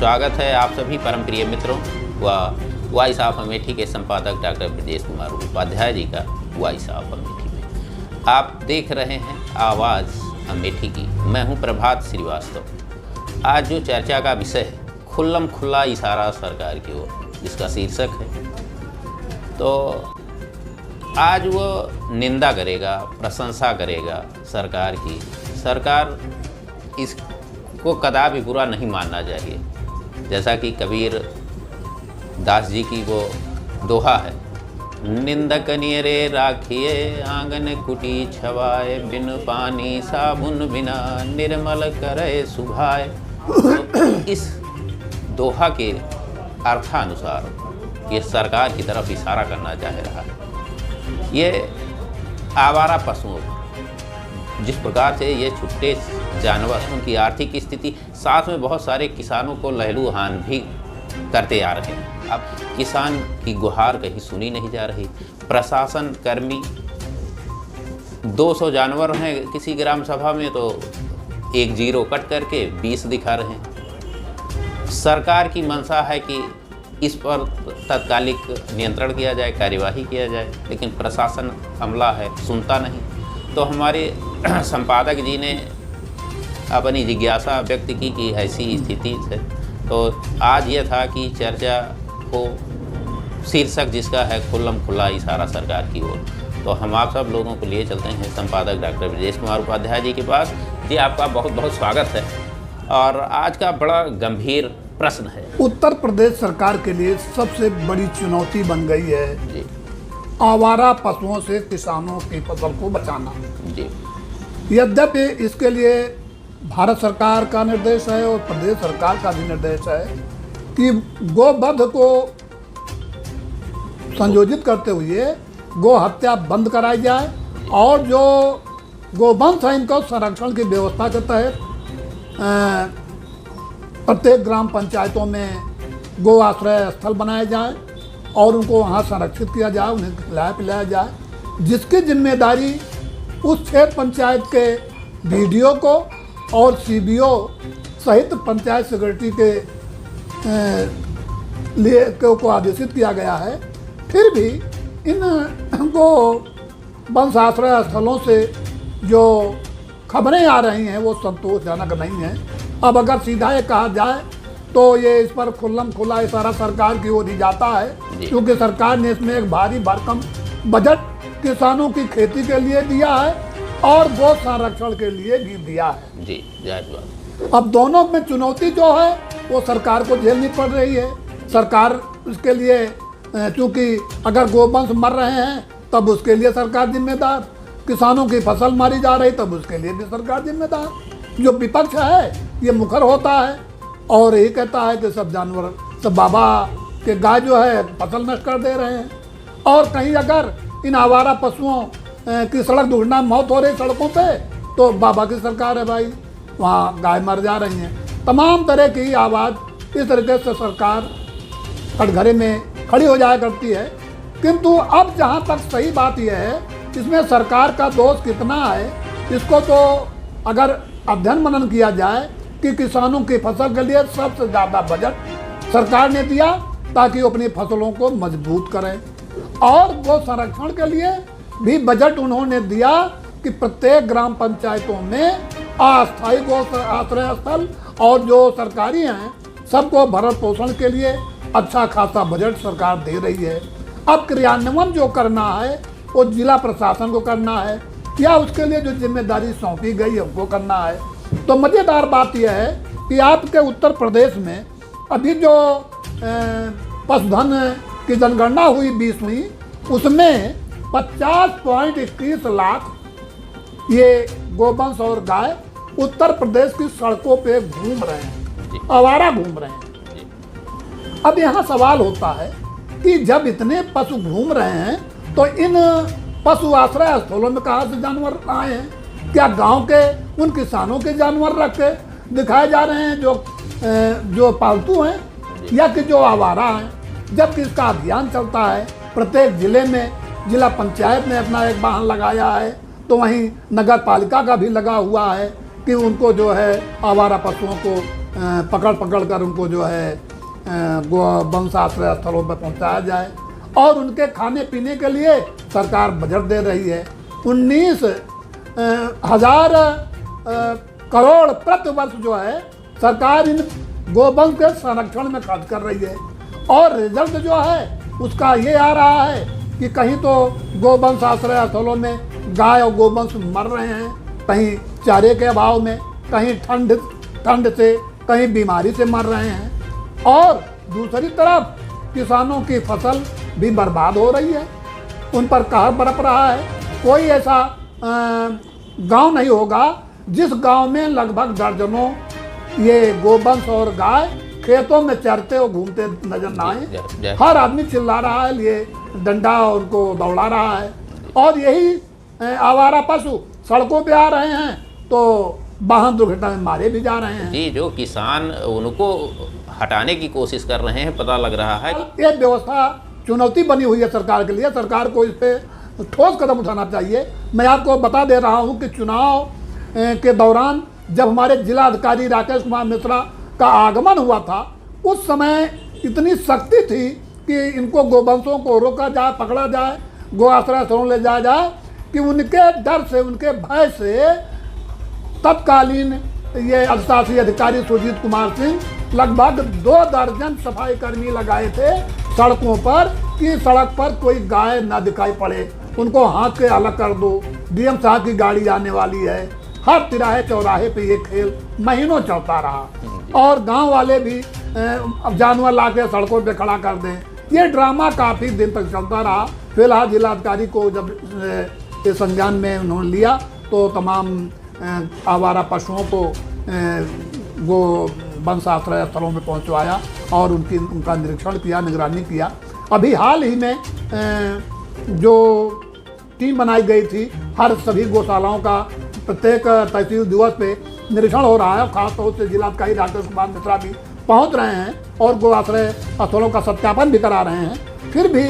स्वागत है आप सभी परम प्रिय मित्रों व वॉइस ऑफ अमेठी के संपादक डॉक्टर ब्रजेश कुमार उपाध्याय जी का वॉइस ऑफ अमेठी में आप देख रहे हैं आवाज़ अमेठी की। मैं हूं प्रभात श्रीवास्तव। आज जो चर्चा का विषय है खुल्लम खुल्ला इशारा सरकार की ओर, जिसका शीर्षक है, तो आज वो निंदा करेगा, प्रशंसा करेगा सरकार की। सरकार इसको कदापि बुरा नहीं मानना चाहिए। जैसा कि कबीर दास जी की वो दोहा है, निंदक नियरे राखिए आंगन कुटी छवाए, बिन पानी साबुन बिना निर्मल करे सुभाए। तो इस दोहा के अर्थानुसार ये सरकार की तरफ इशारा करना चाह रहा है। ये आवारा पशुओं, जिस प्रकार से ये छुट्टे जानवर, उनकी आर्थिक स्थिति, साथ में बहुत सारे किसानों को लहलुहान भी करते आ रहे हैं। अब किसान की गुहार कहीं सुनी नहीं जा रही। प्रशासन कर्मी 200 जानवर हैं किसी ग्राम सभा में, तो एक जीरो कट करके 20 दिखा रहे हैं। सरकार की मंशा है कि इस पर तत्कालिक नियंत्रण किया जाए, कार्यवाही किया जाए, लेकिन प्रशासन अमला है, सुनता नहीं। तो हमारे संपादक जी ने अपनी जिज्ञासा व्यक्त की कि ऐसी स्थिति है। तो आज यह था कि चर्चा को शीर्षक जिसका है खुल्लम खुल्ला इशारा सरकार की ओर, तो हम आप सब लोगों को लिए चलते हैं संपादक डॉक्टर ब्रजेश कुमार उपाध्याय जी के पास। जी, आपका बहुत बहुत स्वागत है। और आज का बड़ा गंभीर प्रश्न है, उत्तर प्रदेश सरकार के लिए सबसे बड़ी चुनौती बन गई है जी आवारा पशुओं से किसानों की फसल को बचाना जी। यद्यपि इसके लिए भारत सरकार का निर्देश है और प्रदेश सरकार का भी निर्देश है कि गोवध को संयोजित करते हुए गो हत्या बंद कराई जाए और जो गोवंश है इनको संरक्षण की व्यवस्था के तहत प्रत्येक ग्राम पंचायतों में गो आश्रय स्थल बनाए जाए और उनको वहाँ संरक्षित किया जाए, उन्हें खिलाया पिलाया जाए, जिसकी जिम्मेदारी उस क्षेत्र पंचायत के बीडीओ को और सीबीओ सहित पंचायत सेक्रेटरी के लिए को आदेशित किया गया है। फिर भी इनको वंश आश्रय स्थलों से जो खबरें आ रही हैं वो संतोषजनक नहीं है। अब अगर सीधा ये कहा जाए तो ये इस पर खुल्लम खुल्ला इशारा सरकार की ओर ही जाता है, क्योंकि सरकार ने इसमें एक भारी भरकम बजट किसानों की खेती के लिए दिया है और गो संरक्षण के लिए भी दिया है जी। अब दोनों में चुनौती जो है वो सरकार को झेलनी पड़ रही है। सरकार इसके लिए, चूँकि अगर गोवंश मर रहे हैं तब उसके लिए सरकार जिम्मेदार, किसानों की फसल मारी जा रही तब उसके लिए भी सरकार जिम्मेदार। जो विपक्ष है ये मुखर होता है और यही कहता है कि सब जानवर, सब बाबा के गाय जो है फसल नष्ट कर दे रहे हैं। और कहीं अगर इन आवारा पशुओं की सड़क दुर्घटना मौत हो रही सड़कों पे, तो बाबा की सरकार है भाई, वहाँ गाय मर जा रही हैं। तमाम तरह की आवाज़ इस तरीके से सरकार कटघरे में खड़ी हो जाया करती है। किंतु अब जहाँ तक सही बात यह है, इसमें सरकार का दोष कितना है, इसको तो अगर अध्ययन मनन किया जाए कि किसानों की फसल के लिए सबसे ज़्यादा बजट सरकार ने दिया ताकि वो अपनी फसलों को मजबूत करें, और गो संरक्षण के लिए भी बजट उन्होंने दिया कि प्रत्येक ग्राम पंचायतों में अस्थायी गो आश्रय स्थल और जो सरकारी हैं सबको भरण पोषण के लिए अच्छा खासा बजट सरकार दे रही है। अब क्रियान्वयन जो करना है वो जिला प्रशासन को करना है या उसके लिए जो जिम्मेदारी सौंपी गई है उनको करना है। तो मज़ेदार बात यह है कि आपके उत्तर प्रदेश में अभी जो पशुधन की जनगणना हुई 20वीं, उसमें 50.21 लाख ये गोवंश और गाय उत्तर प्रदेश की सड़कों पे घूम रहे हैं, आवारा घूम रहे हैं। अब यहाँ सवाल होता है कि जब इतने पशु घूम रहे हैं तो इन पशु आश्रय स्थलों में कहाँ से जानवर आए हैं? क्या गांव के उन किसानों के जानवर रख के दिखाए जा रहे हैं जो पालतू हैं, या कि जो आवारा हैं? जबकि इसका अभियान चलता है, प्रत्येक जिले में जिला पंचायत ने अपना एक वाहन लगाया है, तो वहीं नगर पालिका का भी लगा हुआ है कि उनको जो है आवारा पशुओं को पकड़ पकड़ कर उनको जो है गोवंश आश्रय स्थलों पर पहुंचाया जाए। और उनके खाने पीने के लिए सरकार बजट दे रही है। 19,000 करोड़ प्रति वर्ष जो है सरकार इन गोवंश के संरक्षण में खर्च कर रही है। और रिजल्ट जो है उसका ये आ रहा है कि कहीं तो गोवंश आश्रय स्थलों में गाय और गोवंश मर रहे हैं, कहीं चारे के अभाव में, कहीं ठंड से, कहीं बीमारी से मर रहे हैं। और दूसरी तरफ किसानों की फसल भी बर्बाद हो रही है, उन पर कहर बरप रहा है। कोई ऐसा गांव नहीं होगा जिस गांव में लगभग दर्जनों ये गोवंश और गाय खेतों में चरते और घूमते नजर ना आए। हर आदमी चिल्ला रहा है, ये डंडा उनको दौड़ा रहा है। और यही आवारा पशु सड़कों पे आ रहे हैं तो वाहन दुर्घटना में मारे भी जा रहे हैं। जी, जो किसान उनको हटाने की कोशिश कर रहे हैं, पता लग रहा है। ये व्यवस्था चुनौती बनी हुई है सरकार के लिए। सरकार को इस पर ठोस कदम उठाना चाहिए। मैं आपको बता दे रहा हूँ कि चुनाव के दौरान जब हमारे जिला अधिकारी राकेश कुमार मिश्रा का आगमन हुआ था, उस समय इतनी सख्ती थी कि इनको गोवंशों को रोका जाए, पकड़ा जाए, गो आश्रय स्थलों ले जाया जाए, कि उनके डर से, उनके भय से तत्कालीन ये अधिशासी अधिकारी सुजीत कुमार सिंह लगभग 2 दर्जन सफाई कर्मी लगाए थे सड़कों पर कि सड़क पर कोई गाय ना दिखाई पड़े, उनको हाथ के अलग कर दो। डीएम साहब की गाड़ी आने वाली है। हर तिराहे चौराहे पे ये खेल महीनों चलता रहा। और गांव वाले भी अब जानवर ला के सड़कों पे खड़ा कर दें। ये ड्रामा काफ़ी दिन तक चलता रहा। फिलहाल जिलाधिकारी को जब इस संज्ञान में उन्होंने लिया तो तमाम आवारा पशुओं को गोवंश आश्रय स्थलों में पहुंचवाया और उनका निरीक्षण किया, निगरानी किया। अभी हाल ही में जो टीम बनाई गई थी, हर सभी गौशालाओं का प्रत्येक तहसील दिवस पे निरीक्षण हो रहा है। खासतौर से जिलाधिकारी राकेश कुमार मिश्रा भी पहुंच रहे हैं और गो आश्रय स्थलों का सत्यापन भी करा रहे हैं। फिर भी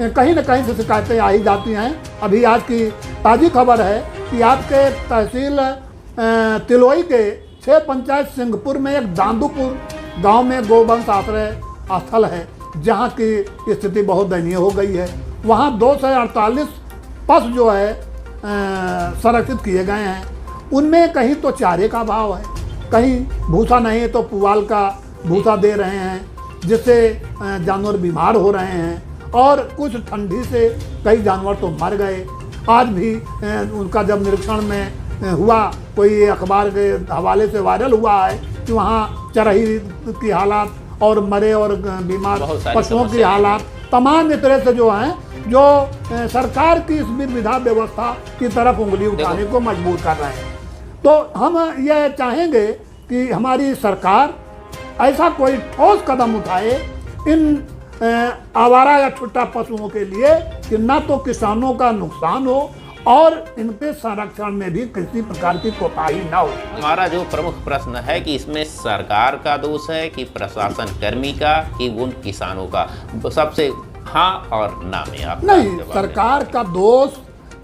कहीं न कहीं से शिकायतें आ ही जाती हैं। अभी आज की ताज़ी खबर है कि आपके तहसील तिलोई के 6 पंचायत सिंहपुर में एक दांदूपुर गांव में गोवंश आश्रय स्थल है, जहां की स्थिति बहुत दयनीय हो गई है। वहां 248 पशु जो है संरक्षित किए गए हैं। उनमें कहीं तो चारे का अभाव है, कहीं भूसा नहीं तो पुआल का भूसा दे रहे हैं, जिससे जानवर बीमार हो रहे हैं। और कुछ ठंडी से कई जानवर तो मर गए। आज भी उनका जब निरीक्षण में हुआ, कोई अखबार के हवाले से वायरल हुआ है कि वहाँ चरही की हालात और मरे और बीमार पशुओं की हालात तमाम इस तरह से जो हैं, जो सरकार की इस विधा व्यवस्था की तरफ उंगली उठाने को मजबूर कर रहे हैं। तो हम ये चाहेंगे कि हमारी सरकार ऐसा कोई ठोस कदम उठाए इन आवारा या छुट्टा पशुओं के लिए कि न तो किसानों का नुकसान हो और इनके संरक्षण में भी किसी प्रकार की कोताही न हो। हमारा जो प्रमुख प्रश्न है कि इसमें सरकार का दोष है कि प्रशासन कर्मी का कि उन किसानों का, सबसे हाँ और ना में आप नहीं, सरकार का दोष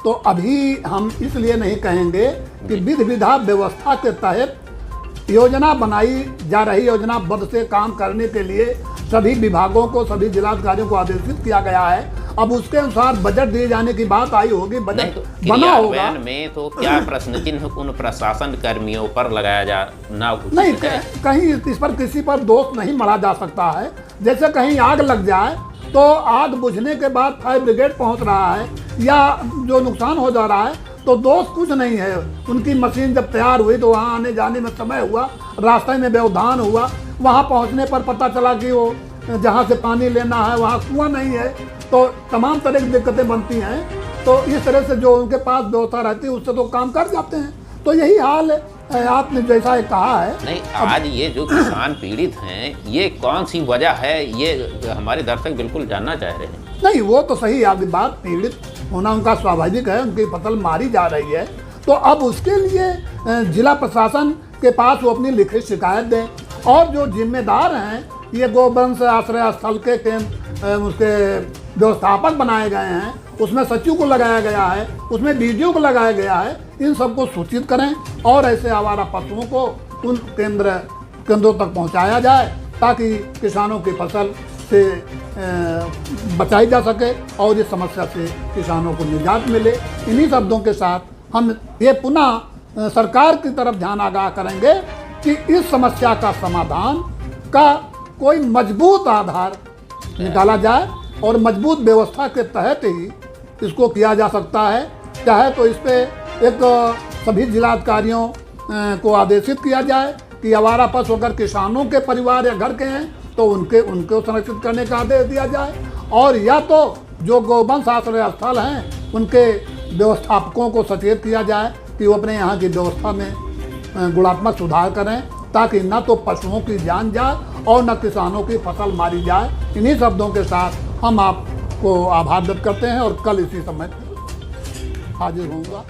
तो अभी हम इसलिए नहीं कहेंगे कि विधि विधा व्यवस्था के तहत योजना बनाई जा रही, योजनाबद्ध से काम करने के लिए सभी विभागों को, सभी जिलाधिकारियों को आदेशित किया गया है। अब उसके अनुसार बजट दिए जाने की बात आई होगी, बजट बना होगा। में तो क्या प्रश्न चिन्ह उन प्रशासन कर्मियों पर लगाया जा ना नहीं, कहीं इस पर किसी पर दोष नहीं मढ़ा जा सकता है। जैसे कहीं आग लग जाए तो आग बुझने के बाद फायर ब्रिगेड पहुंच रहा है या जो नुकसान हो जा रहा है तो दोष कुछ नहीं है। उनकी मशीन जब तैयार हुई तो वहाँ आने जाने में समय हुआ, रास्ते में व्यवधान हुआ, वहाँ पहुँचने पर पता चला कि वो जहाँ से पानी लेना है वहाँ कुआं नहीं है, तो तमाम तरह की दिक्कतें बनती हैं। तो इस तरह से जो उनके पास व्यवस्था रहती है उससे तो काम कर जाते हैं। तो यही हाल आपने जैसा कहा है। नहीं, आज ये जो किसान पीड़ित हैं, ये कौन सी वजह है, ये हमारे दर्शक बिल्कुल जानना चाह रहे हैं। नहीं, वो तो सही आपकी बात, पीड़ित होना उनका स्वाभाविक है, उनकी फसल मारी जा रही है। तो अब उसके लिए जिला प्रशासन के पास वो अपनी लिखित शिकायत दें और जो जिम्मेदार हैं, ये गोवंश आश्रय स्थल के उसके व्यवस्थापक बनाए गए हैं, उसमें सचिव को लगाया गया है, उसमें बीडीओ को लगाया गया है, इन सबको सूचित करें और ऐसे आवारा पशुओं को उन केंद्र केंद्रों तक पहुंचाया जाए ताकि किसानों की फसल से बचाई जा सके और इस समस्या से किसानों को निजात मिले। इन्हीं शब्दों के साथ हम ये पुनः सरकार की तरफ ध्यान आगाह करेंगे कि इस समस्या का समाधान का कोई मजबूत आधार निकाला जाए और मजबूत व्यवस्था के तहत ही इसको किया जा सकता है। चाहे तो इस पर एक सभी जिलाधिकारियों को आदेशित किया जाए कि आवारा पशु अगर किसानों के परिवार या घर के हैं तो उनको संरक्षित करने का आदेश दिया जाए, और या तो जो गौवंश आश्रय स्थल हैं उनके व्यवस्थापकों को सचेत किया जाए कि वो अपने यहाँ की व्यवस्था में गुणात्मक सुधार करें ताकि न तो पशुओं की जान जाए और न किसानों की फसल मारी जाए। इन्हीं शब्दों के साथ हम आपको आभार व्यक्त करते हैं और कल इसी समय हाजिर होऊंगा।